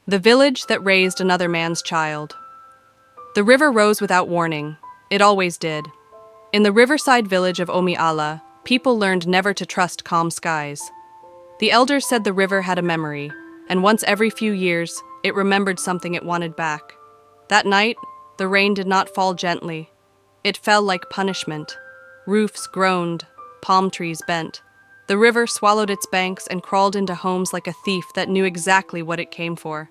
The village that raised another man's child. The river rose without warning. It always did. In the riverside village of Omiala, people learned never to trust calm skies. The elders said the river had a memory, and once every few years, it remembered something it wanted back. That night, the rain did not fall gently. It fell like punishment. Roofs groaned, palm trees bent. The river swallowed its banks and crawled into homes like a thief that knew exactly what it came for.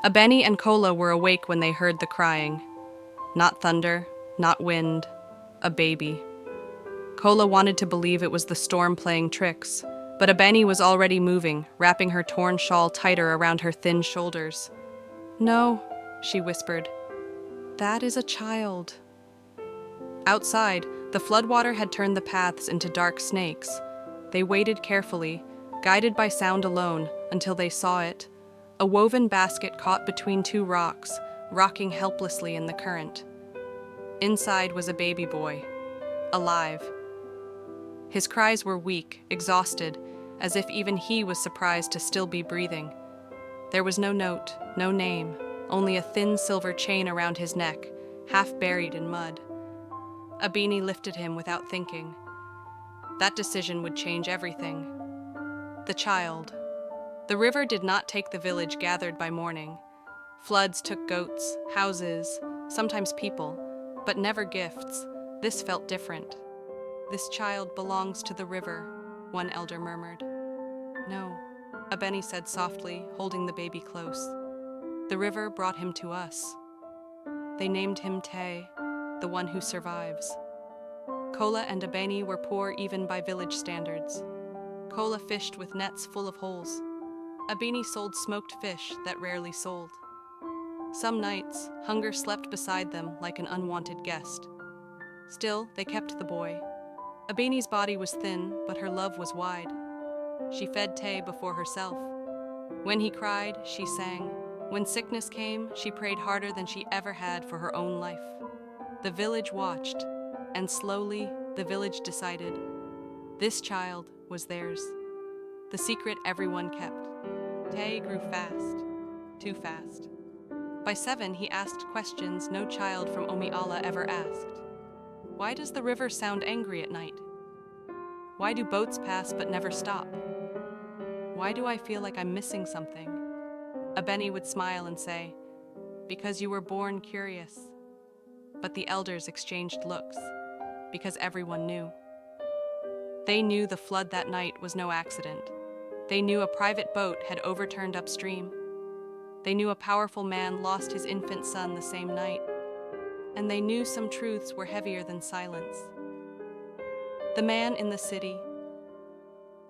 Abeni and Kola were awake when they heard the crying. Not thunder, not wind, a baby. Kola wanted to believe it was the storm playing tricks, but Abeni was already moving, wrapping her torn shawl tighter around her thin shoulders. "No," she whispered. "That is a child." Outside, the floodwater had turned the paths into dark snakes. They waited carefully, guided by sound alone, until they saw it. A woven basket caught between two rocks, rocking helplessly in the current. Inside was a baby boy, alive. His cries were weak, exhausted, as if even he was surprised to still be breathing. There was no note, no name, only a thin silver chain around his neck, half buried in mud. Abeni lifted him without thinking. That decision would change everything. The child. The river did not take the village gathered by morning. Floods took goats, houses, sometimes people, but never gifts. This felt different. "This child belongs to the river," one elder murmured. "No," Abeni said softly, holding the baby close. "The river brought him to us. They named him Te, the one who survives." Kola and Abeni were poor even by village standards. Kola fished with nets full of holes. Abeni sold smoked fish that rarely sold. Some nights, hunger slept beside them like an unwanted guest. Still, they kept the boy. Abeni's body was thin, but her love was wide. She fed Te before herself. When he cried, she sang. When sickness came, she prayed harder than she ever had for her own life. The village watched, and slowly, the village decided. This child was theirs. The secret everyone kept. Te grew fast, too fast. By 7, he asked questions no child from Omiala ever asked. Why does the river sound angry at night? Why do boats pass but never stop? Why do I feel like I'm missing something? Abeni would smile and say, "Because you were born curious." But the elders exchanged looks, because everyone knew. They knew the flood that night was no accident. They knew a private boat had overturned upstream. They knew a powerful man lost his infant son the same night. And they knew some truths were heavier than silence. The man in the city.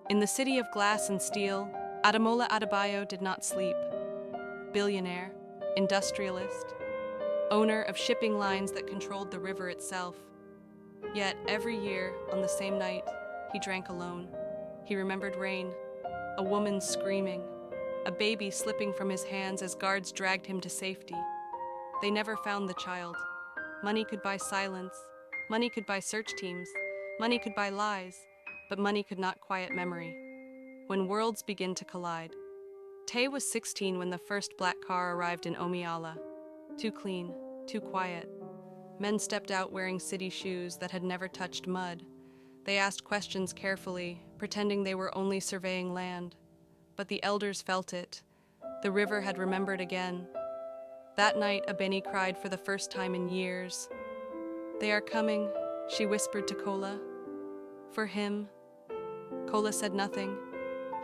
In the city of glass and steel, Ademola Adebayo did not sleep. Billionaire, industrialist, owner of shipping lines that controlled the river itself. Yet every year, on the same night, he drank alone. He remembered rain, a woman screaming, a baby slipping from his hands as guards dragged him to safety. They never found the child. Money could buy silence. Money could buy search teams. Money could buy lies. But money could not quiet memory. When worlds begin to collide. Te was 16 when the first black car arrived in Omiala. Too clean, too quiet. Men stepped out wearing city shoes that had never touched mud. They asked questions carefully, pretending they were only surveying land. But the elders felt it. The river had remembered again. That night, Abeni cried for the first time in years. "They are coming," she whispered to Kola. "For him." Kola said nothing.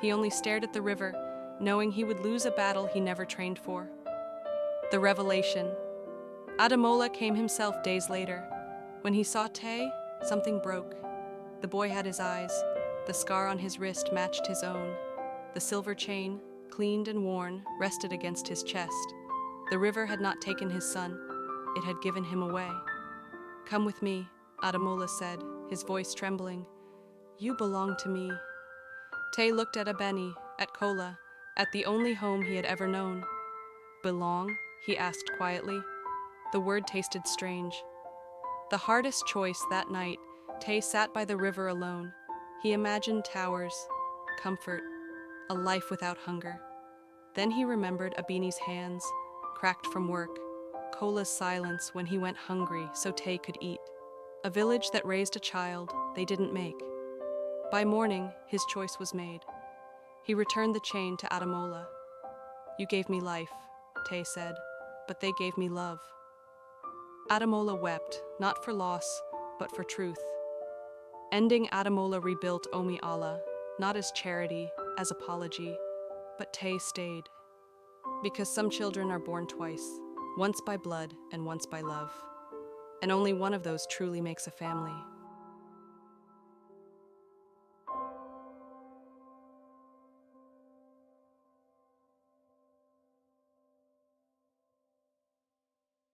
He only stared at the river, knowing he would lose a battle he never trained for. The revelation. Ademola came himself days later. When he saw Te, something broke. The boy had his eyes. The scar on his wrist matched his own. The silver chain, cleaned and worn, rested against his chest. The river had not taken his son. It had given him away. "Come with me," Ademola said, his voice trembling. "You belong to me." Te looked at Abeni, at Kola, at the only home he had ever known. "Belong?" he asked quietly. The word tasted strange. The hardest choice that night, Te sat by the river alone. He imagined towers, comfort, a life without hunger. Then he remembered Abini's hands, cracked from work, Kola's silence when he went hungry so Tay could eat. A village that raised a child they didn't make. By morning, his choice was made. He returned the chain to Adamola. "You gave me life," Tay said, "but they gave me love." Adamola wept, not for loss, but for truth. Ending, Adamola rebuilt Omi Allah, not as charity, as apology, but Tay stayed. Because some children are born twice, once by blood and once by love. And only one of those truly makes a family.